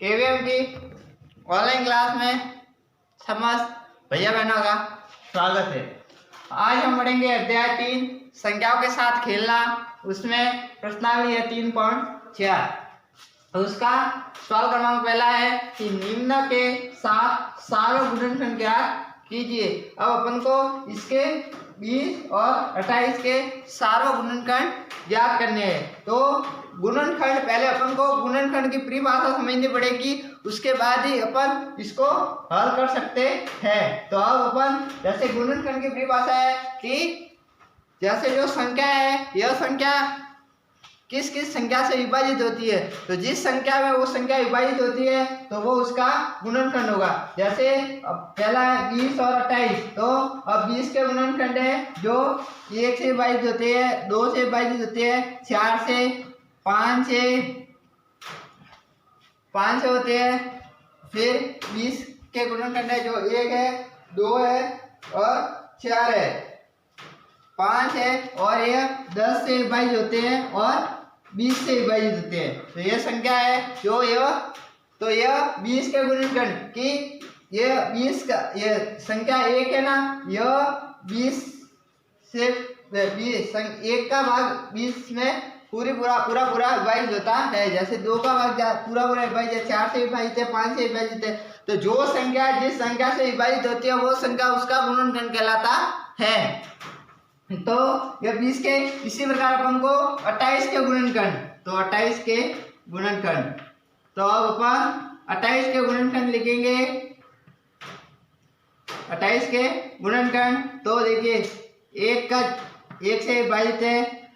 KVM की online class में समस्त भैया बहनों का स्वागत है। आज हम पढ़ेंगे अध्याय 3 संख्याओं के साथ खेलना। उसमें प्रश्नावली है 3.4। तो उसका सवाल क्रमांक पहला है कि निम्न के साथ सारों गुणनखंड ज्ञात कीजिए। अब अपन को इसके 20 और 28 के सारों गुणनखंड ज्ञात करने हैं। तो गुणनखंड पहले अपन को गुणनखंड की परिभाषा समझनी पड़ेगी, उसके बाद ही अपन इसको हल कर सकते हैं। तो अब अपन जैसे गुणनखंड की परिभाषा है कि जैसे जो संख्या है यह संख्या किस किस संख्या से विभाजित होती है, तो जिस संख्या में वो संख्या विभाजित होती है तो वो उसका गुणनखंड होगा। जैसे अब पहला है 20 और 28। तो अब 20 के गुणनखंड है जो 1 से विभाजित होते हैं, 2 से विभाजित होते हैं, 4 से, 5 से होते हैं। फिर 20 के गुणनखंड है जो 1 है, 2 है और 4 है, 5 है और यह 10 से विभाजित होते हैं और 20 से विभाजित होते हैं। तो यह संख्या है जो यह 20 के गुणनखंड की यह 20 का यह संख्या 1 है ना, यह 20 से 1 का भाग 20 में पूरा विभाजित होता है। जैसे 2 का भाग पूरा विभाजित है, 4 से विभाजित है, 5 से विभाजित है। तो जो संख्या जिस संख्या से विभाजित होती है वो संख्या उसका गुणनखंड कहलाता है। तो यह 20 के इसी प्रकार अपन को 28 के गुणनखंड, तो 28 के गुणनखंड, तो अब अपन 28 के गुणनखंड लिखेंगे। 28 के गुणनखंड तो देखिए 1 से विभाजित है,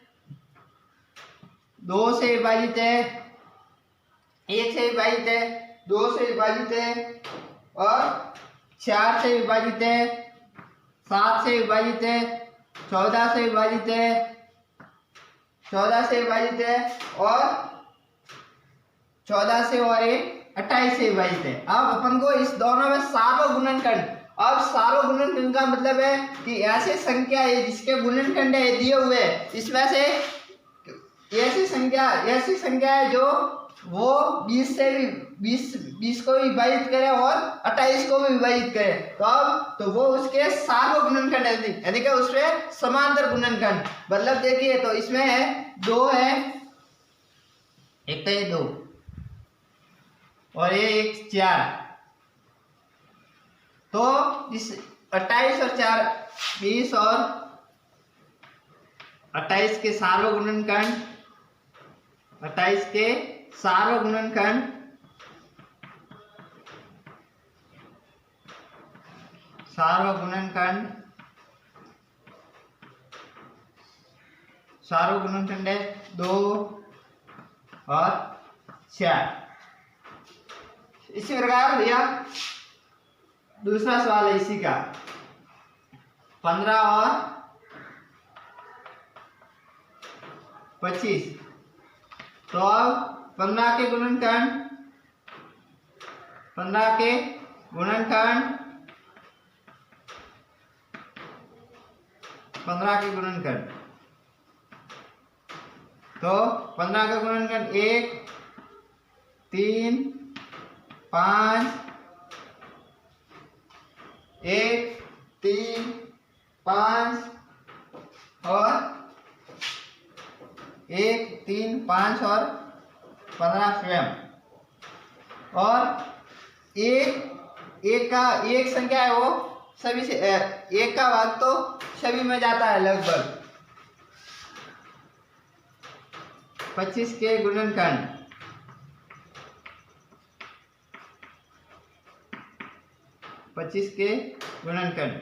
2 से विभाजित है, 1 से विभाजित है, 2 से विभाजित है और 4 से विभाजित है, 7 से विभाजित है, 14 से विभाजित है, 14 से विभाजित है और 14 से और 28 से विभाजित है। अब अपन को इस दोनों में सारों गुणनखंड, अब सारों गुणनखंड का मतलब है कि ऐसी संख्या है जिसके गुणनखंड है दिए हुए, इसमें से ऐसी संख्या है जो वो 20 को भी विभाजित करे और 28 को भी विभाजित करे। तो अब तो वो उसके सारों गुणनखंड है, यानी कि उसमें समांतर गुणनखंड। मतलब देखिए तो इसमें है 2 है, एक तो ये 2 और ये एक 4। तो इस 28 और 4 20 और 28 के सारों गुणनखंड, 28 के सारों गुणनखंड है 2 और 4। इसी प्रकार भैया दूसरा सवाल है इसी का 15 और 25। तो अब 15 के गुणनखंड, 15 के गुणनखंड, 15 के गुणनखंड, तो 15 का गुणनखंड 1 3 5, 1 3 5 और 1 3 5 और 15 स्वयं। और एक संख्या है वो सभी से एक का भाग तो सभी में जाता है लगभग। 25 के गुणनखंड, 25 के गुणनखंड,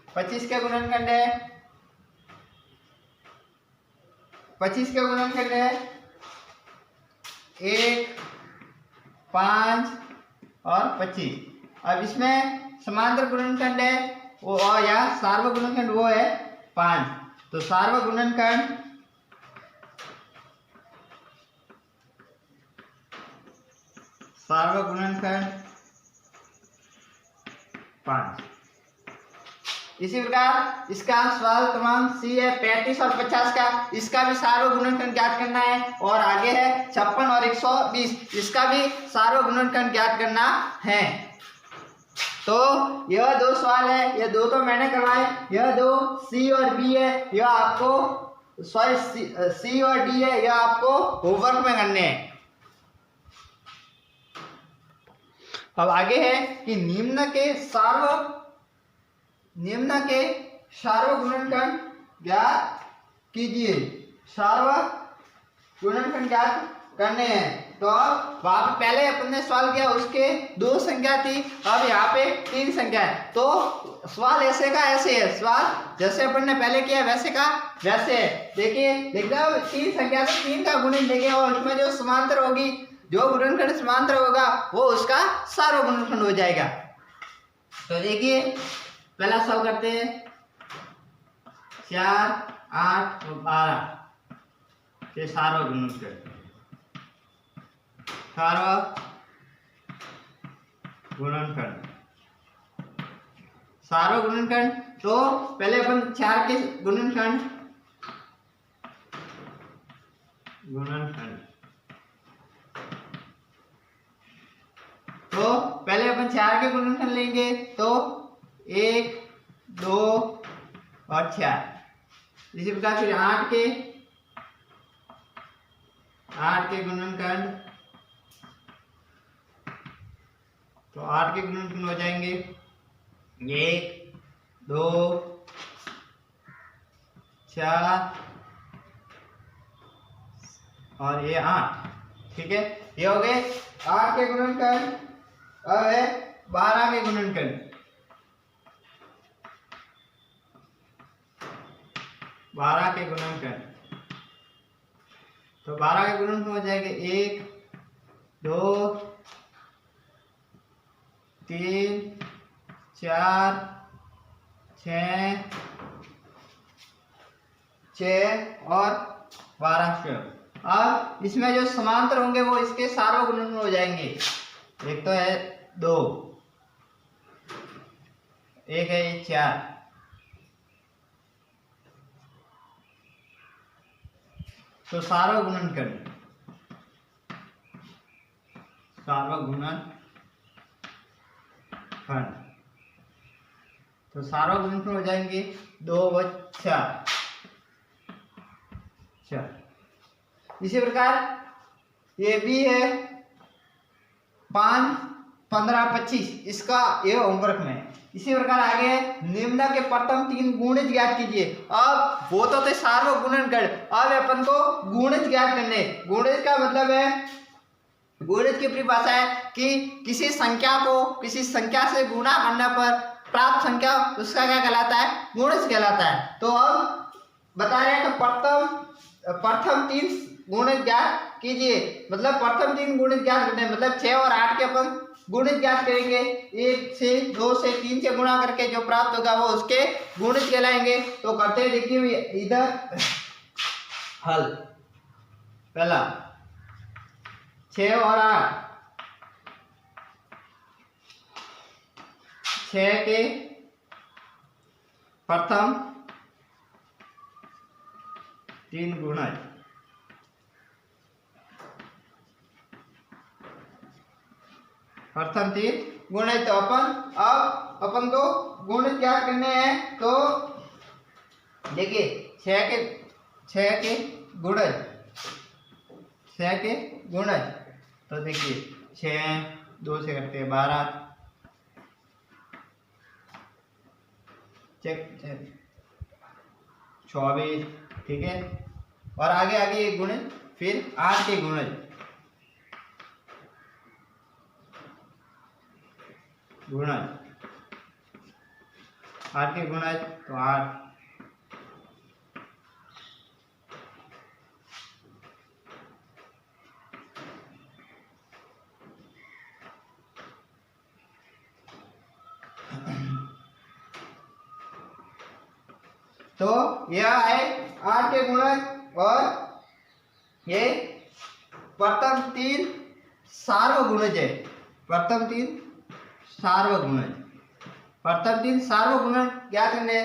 25 के गुणनखंड है, 25 के गुणनखंड है 1 5 और 25। अब इसमें समांतर गुणनखंड है वो और या सार्वक गुणनखंड वो है 5। तो सार्वक गुणनखंड इसी प्रकार इसका सवाल क्रमांक सी है 35 और 50 का, इसका भी सार्वभौम गुणनखंड ज्ञात करना है। और आगे है 56 और 120, इसका भी सार्वभौम गुणनखंड ज्ञात करना है। तो यह दो सवाल है, यह दो तो मैंने करवाए, यह दो सी और बी है, यह आपको सॉरी सी और डी है, यह आपको होमवर्क में करने हैं। अब आगे है कि निम्न के सार्वभौम गुणनखंड ज्ञात कीजिए। सार्वभौम गुणनखंड ज्ञात करने हैं। तो वहां पे पहले अपन ने सवाल किया, उसके 2 संख्या थी, अब यहाँ पे 3 संख्या है। तो सवाल ऐसे का ऐसे है, सवाल जैसे अपन ने पहले किया वैसे का वैसे है। देखिए देख रहे हो 3 संख्या से 3 का गुणन देंगे और उसमें जो समांतर होगी, जो गुणनखंड समांतर होगा वो उसका सार्वभौम गुणनखंड हो जाएगा। तो देखिए पहला सवाल करते हैं, 4, 8 और 12 ये सार्वभौम गुणनखंड, सार्वभौम गुणनखंड। तो पहले अपन 4 के गुणनखंड तो पहले अपन 4 के गुणनखंड लेंगे। तो 1, 2 और 4। इसी प्रकार फिर 8 के गुणनखंड, तो 8 के गुणनखंड हो जाएंगे 1, 2, 4 और ये 8। ठीक है, ये हो गए 8 के गुणनखंड। अब है 12 के गुणनखंड। 12 के गुणनखंड, तो 12 के गुणनखंड हो जाएंगे 1, 2, 3, 4, 6 और 12। अब इसमें जो समांतर होंगे वो इसके सार्वभौम गुणनखंड हो जाएंगे। एक तो है 2, एक है 4, तो सार्वभौम गुणनखंड तो सार्वभौम गुणनखंड हो जाएंगे 2 व 4। इसी प्रकार ये भी है 5, 15, 25, इसका ये होमवर्क में। इसी प्रकार आगे निम्न के प्रथम 3 गुणज ज्ञात कीजिए। अब वो तो थे सार्वभौम गुणनखंड, अब अपन को गुणज ज्ञात करने। गुणज का मतलब है, गुणज की परिभाषा है कि किसी संख्या को किसी संख्या से गुणा करने पर प्राप्त संख्या उसका क्या कहलाता है, गुणज कहलाता है। तो अब बता रहे हैं कि प्रथम 3 गुणज ज्ञात कीजिए, मतलब प्रथम 3 गुणज ज्ञात करने, मतलब 6 और 8 के अपन गुणज ज्ञात करेंगे। 1 से 2 से 3 से गुणा करके जो प्राप्त होगा वो उसके गुणज कहलाएंगे। तो करते हैं, देखिए इधर हल। पहला 6 और 8, 6 के प्रथम 3 गुणज, प्रथम 3 गुणज। तो अपन को गुणज क्या करने हैं। तो देखिए 6 के गुणज, 6 के गुणज। तो देखिए 6, 2 से करते हैं 12, 24। ठीक है, और आगे आगे एक गुणज, फिर 8 के गुणज, गुणज 8 के गुणज, तो 8। तो यह है 8 के गुणज और ये प्रथम 3 सार्वभौम गुणज है, प्रथम 3 सार्वभौम गुणज। प्रथम तीन सार्वगुणज ज्ञात करने।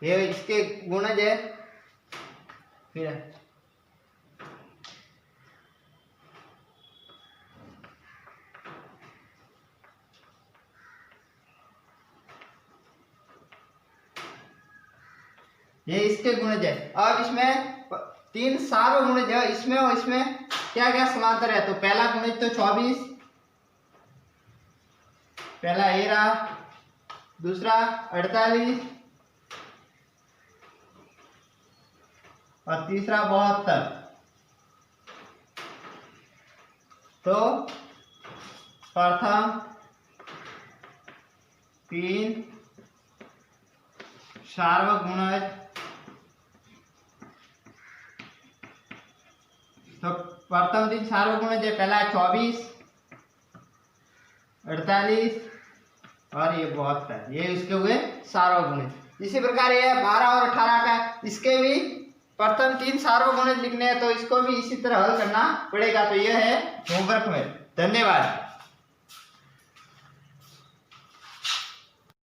ये इसके गुणज है। फिर ये इसके गुणज है। अब इसमें तीन सार्वगुणज है, इसमें और इसमें क्या क्या समांतर है। तो पहला गुणज तो 24, पहला ये रहा, दूसरा 48 और तीसरा 72। तो प्रथम तीन सार्वगुणज, तो प्रथम तीन सार्वगुणज है, पहला 24, 48 और ये 72, ये इसके हुए सार्वगुणज। इसी प्रकार ये 12 और 18 का, इसके भी प्रथम तीन सार्वगुणज लिखने हैं, तो इसको भी इसी तरह हल करना पड़ेगा। तो यह है होमवर्क में। धन्यवाद।